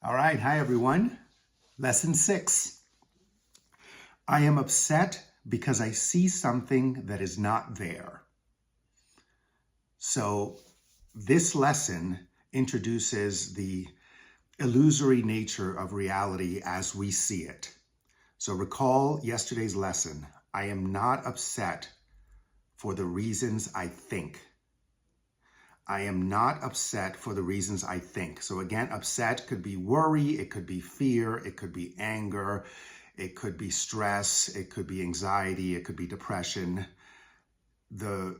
All right, hi everyone. Lesson 6. I am upset because I see something that is not there. So this lesson introduces the illusory nature of reality as we see it. So recall yesterday's lesson. I am not upset for the reasons I think. I am not upset for the reasons I think. So again, upset could be worry, it could be fear, it could be anger, it could be stress, it could be anxiety, it could be depression. The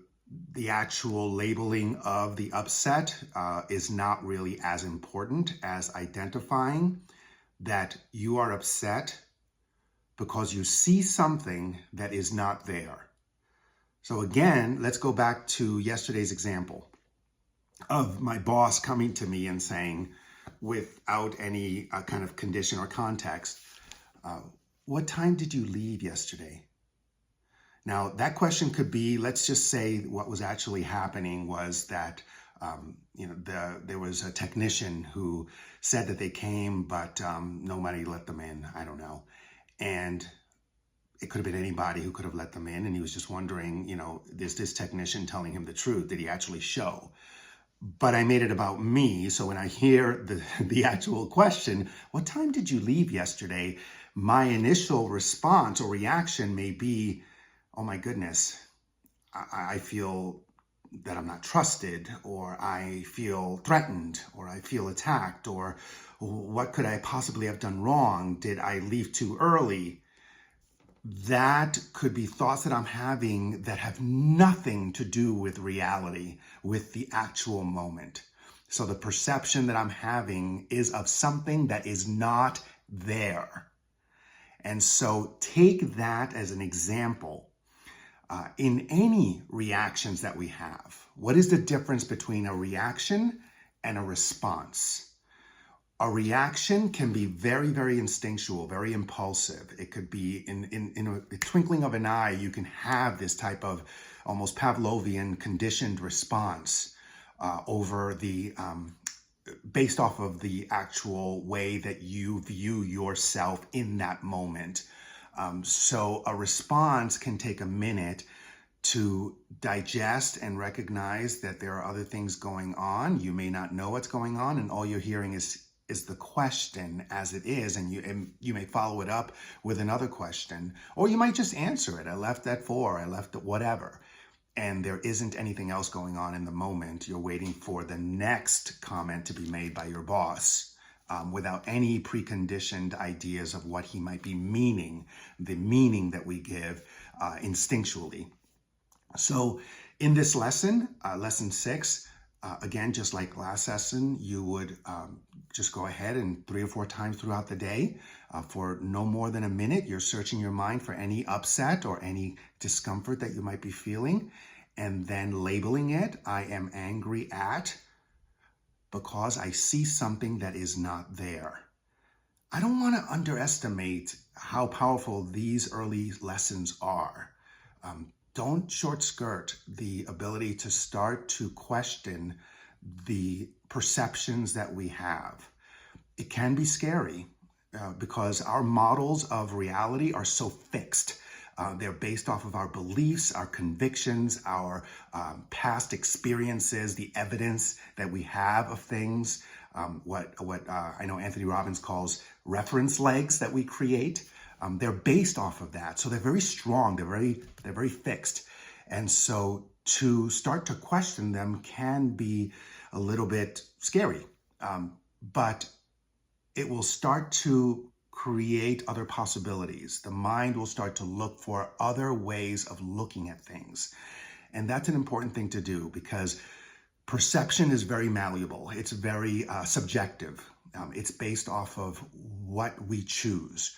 actual labeling of the upset is not really as important as identifying that you are upset because you see something that is not there. So again, let's go back to yesterday's example of my boss coming to me and saying, without any kind of condition or context, what time did you leave yesterday? Now, that question could be, let's just say what was actually happening was that there was a technician who said that they came, but nobody let them in. I don't know. And it could have been anybody who could have let them in. And he was just wondering, is this technician telling him the truth? Did he actually show? But I made it about me. So when I hear the actual question, what time did you leave yesterday? My initial response or reaction may be, oh my goodness, I feel that I'm not trusted, or I feel threatened, or I feel attacked, or what could I possibly have done wrong? Did I leave too early? That could be thoughts that I'm having that have nothing to do with reality, with the actual moment. So the perception that I'm having is of something that is not there. And so take that as an example. In any reactions that we have, what is the difference between a reaction and a response? A reaction can be very, very instinctual, very impulsive. It could be in a twinkling of an eye, you can have this type of almost Pavlovian conditioned response based off of the actual way that you view yourself in that moment. So a response can take a minute to digest and recognize that there are other things going on. You may not know what's going on, and all you're hearing is the question as it is, and you may follow it up with another question, or you might just answer it. I left at 4, I left at whatever. And there isn't anything else going on in the moment. You're waiting for the next comment to be made by your boss without any preconditioned ideas of what he might be meaning, the meaning that we give instinctually. So in this lesson, lesson 6, again, just like last lesson, you would just go ahead and 3 or 4 times throughout the day, for no more than a minute, you're searching your mind for any upset or any discomfort that you might be feeling, and then labeling it. I am angry at, because I see something that is not there. I don't want to underestimate how powerful these early lessons are. Don't short skirt the ability to start to question the perceptions that we have. It can be scary because our models of reality are so fixed. They're based off of our beliefs, our convictions, our past experiences, the evidence that we have of things, what I know Anthony Robbins calls reference legs that we create. They're based off of that. So they're very strong, they're very fixed. And so to start to question them can be a little bit scary, but it will start to create other possibilities. The mind will start to look for other ways of looking at things. And that's an important thing to do, because perception is very malleable. It's very subjective. It's based off of what we choose.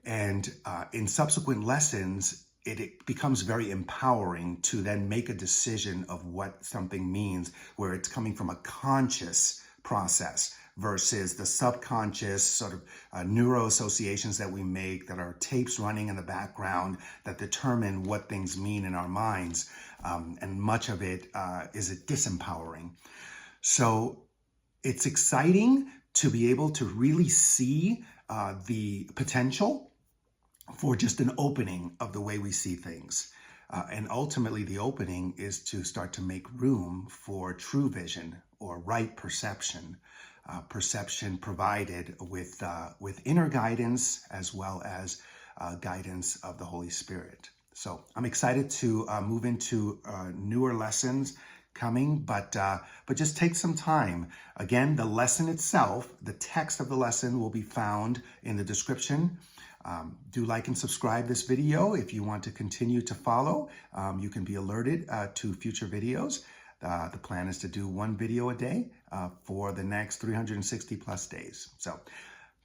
And in subsequent lessons, it becomes very empowering to then make a decision of what something means, where it's coming from a conscious process versus the subconscious sort of neuro associations that we make, that are tapes running in the background that determine what things mean in our minds. And much of it is disempowering. So it's exciting to be able to really see the potential for just an opening of the way we see things. And ultimately, the opening is to start to make room for true vision or right perception, perception provided with inner guidance as well as guidance of the Holy Spirit. So I'm excited to move into newer lessons coming, but just take some time. Again, the lesson itself, the text of the lesson will be found in the description. Do like and subscribe this video if you want to continue to follow. You can be alerted to future videos. The plan is to do one video a day for the next 360 plus days. So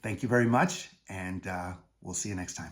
thank you very much, and we'll see you next time.